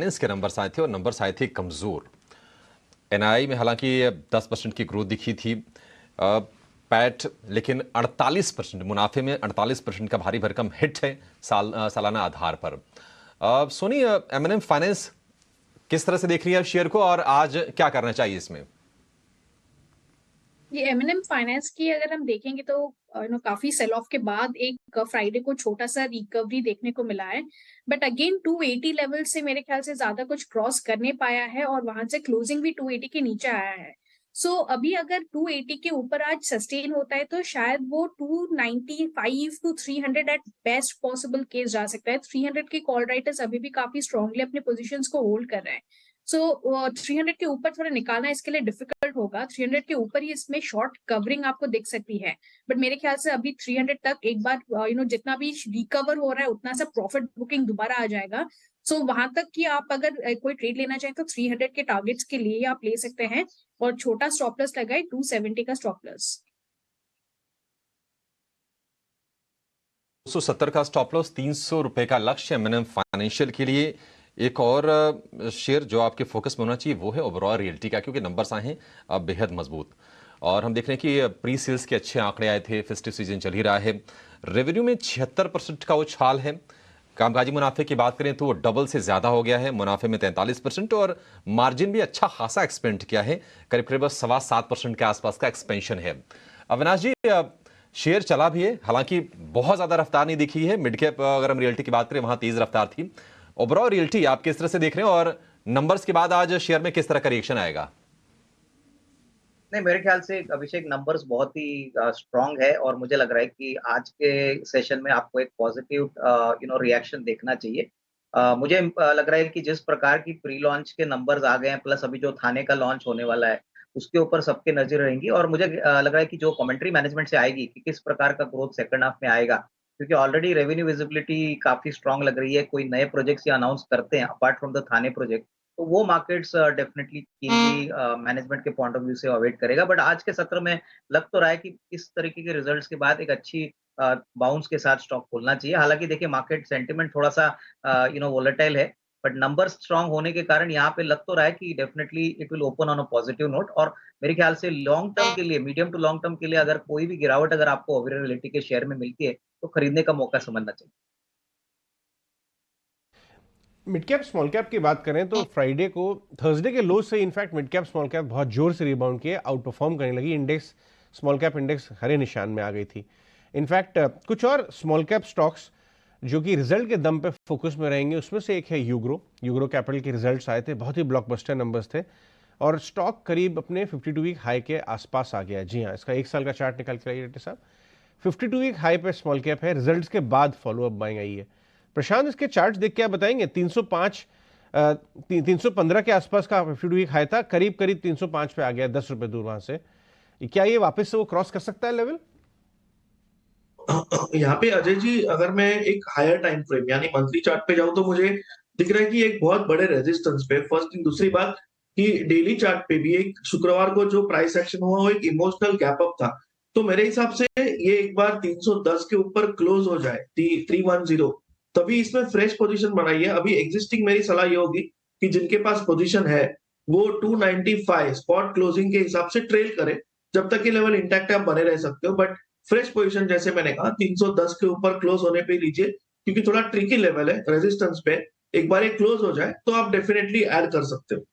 Finance के numbers आए थे और नंबर्स आए थे कमजोर। एनआई में हालांकि 10% की ग्रोथ दिखी थी, पैट लेकिन 48%, मुनाफे में 48% का भारी भरकम हिट है सालाना आधार पर। सोनी, एमएनएम फाइनेंस किस तरह से देख रही है शेयर को और आज क्या करना चाहिए इसमें? ये एमएनएम फाइनेंस की अगर हम देखेंगे तो काफी सेल ऑफ के बाद एक फ्राइडे को छोटा सा रिकवरी देखने को मिला है, बट अगेन 280 लेवल से मेरे ख्याल से ज्यादा कुछ क्रॉस करने पाया है और वहां से क्लोजिंग भी 280 के नीचे आया है। सो अभी अगर 280 के ऊपर आज सस्टेन होता है तो शायद वो 295 to 300 at best possible case जा सकता है। 300 के कॉल राइटर्स अभी भी काफी स्ट्रांगली अपने पोजीशंस को होल्ड कर रहे हैं। सो 300 के ऊपर थोड़ा निकालना इसके लिए डिफिकल्ट होगा। 300 के ऊपर ही इसमें शॉर्ट कवरिंग आपको दिख सकती है, बट मेरे ख्याल से अभी 300 तक एक बार जितना भी रिकवर हो रहा है उतना सा प्रॉफिट बुकिंग दोबारा आ जाएगा। सो वहां तक कि आप अगर कोई ट्रेड लेना चाहें तो 300 के टारगेट्स के लिए आप ले सकते हैं और छोटा स्टॉप लॉस लगाए 270 का स्टॉप लॉस। 270 का स्टॉप लॉस, 300 रुपए का लक्ष्य एमएनएम फाइनेंशियल के लिए। एक और शेयर जो आपके फोकस में होना चाहिए वो है ओबरॉय रियल्टी का, क्योंकि नंबर्स आए हैं बेहद मजबूत और हम देख रहे हैं कि प्री सेल्स के अच्छे आंकड़े आए थे, फेस्टिव सीजन चल ही रहा है। रेवेन्यू में 76% का उछाल है। कामकाजी मुनाफे की बात करें तो वो डबल से ज्यादा हो गया है, मुनाफे में 43% और मार्जिन भी अच्छा खासा एक्सपेंड किया है, करीब करीब 7.25% के आसपास का एक्सपेंशन है। अविनाश जी, शेयर चला भी है, हालांकि बहुत ज्यादा रफ्तार नहीं दिखी है। मिड कैप अगर हम रियल्टी की बात करें वहां तेज रफ्तार थी। ओवरऑल रियल्टी आप किस तरह से देख रहे हैं और नंबर्स के बाद आज शेयर में किस तरह का रिएक्शन आएगा? नहीं, मेरे ख्याल से अभिषेक नंबर्स बहुत ही स्ट्रांग है और मुझे लग रहा है कि आज के सेशन में आपको एक पॉजिटिव रिएक्शन देखना चाहिए। मुझे लग रहा है कि जिस प्रकार की प्री लॉन्च के नंबर्स आ गए हैं प्लस अभी जो थाने का लॉन्च होने वाला है उसके ऊपर सबके नजर रहेंगी और मुझे लग रहा है कि जो कमेंट्री मैनेजमेंट से आएगी कि किस प्रकार का ग्रोथ सेकंड हाफ में आएगा, क्योंकि ऑलरेडी रेवेन्यू विजिबिलिटी काफी स्ट्रांग लग रही है। कोई नए प्रोजेक्ट्स या अनाउंस करते हैं apart from the Thane project, तो वो मार्केट्स डेफिनेटली कीनली मैनेजमेंट के पॉइंट ऑफ व्यू से अवॉइड करेगा। बट आज के सत्र में लग तो रहा है कि इस तरीके के रिजल्ट्स के बाद एक अच्छी बाउंस के साथ स्टॉक खोलना चाहिए। हालांकि देखिए मार्केट सेंटिमेंट थोड़ा सा वोलेटाइल है, बट नंबर स्ट्रांग होने के कारण यहाँ पे लग तो रहा है कि definitely it will open on a positive note. और मेरे ख्याल से लॉन्ग टर्म के लिए, मीडियम टू लॉन्ग टर्म के लिए अगर कोई भी गिरावट अगर आपको ओबरॉय रियल्टी के शेयर में मिलती है तो खरीदने का मौका समझना चाहिए। मिड कैप स्मॉल कैप की बात करें तो फ्राइडे को, थर्सडे के लो से in fact mid cap small cap बहुत जोर से रिबाउंड किए, आउट परफॉर्म करने लगी। इंडेक्स, स्मॉल कैप इंडेक्स हरे निशान में आ गई थी। इनफैक्ट कुछ और स्मॉल कैप स्टॉक्स जो कि रिजल्ट के दम पे फोकस में रहेंगे, उसमें से एक है यूग्रो कैपिटल के रिजल्ट्स आए थे, बहुत ही ब्लॉकबस्टर नंबर्स थे और स्टॉक करीब अपने 52 वीक हाई के आसपास आ गया। जी हाँ, इसका एक साल का चार्ट निकाल के लाइए साहब। 52 वीक हाई पे स्मॉल कैप है, रिजल्ट्स के बाद फॉलोअप बाइंग आई है। प्रशांत, इसके चार्ट देख के आप बताएंगे, 315 के आसपास का 52 वीक हाई था, करीब करीब 305 पे आ गया, 10 रुपए दूर वहां से। क्या ये वापस से वो क्रॉस कर सकता है लेवल? यहाँ पे अजय जी, अगर मैं एक हायर टाइम फ्रेम यानी मंथली चार्ट पे जाऊं तो मुझे दिख रहा है कि एक बहुत बड़े रेजिस्टेंस पे, फर्स्ट थिंग। दूसरी बात कि डेली चार्ट पे भी एक शुक्रवार को जो प्राइस एक्शन हुआ वो एक इमोशनल गैप अप था। तो मेरे हिसाब से ये एक बार 310 के ऊपर क्लोज हो जाए 310, तभी इसमें फ्रेश पोजीशन बनाइए। अभी एग्जिस्टिंग मेरी सलाह ये होगी कि जिनके पास पोजीशन है वो 295 स्पॉट क्लोजिंग के हिसाब से ट्रेल करे। जब तक ये लेवल इंटैक्ट है आप बने रह सकते हो, बट फ्रेश पोजीशन जैसे मैंने कहा 310 के ऊपर क्लोज होने पे लीजिए, क्योंकि थोड़ा ट्रिकी लेवल है रेजिस्टेंस पे। एक बार ये क्लोज हो जाए तो आप डेफिनेटली ऐड कर सकते हो।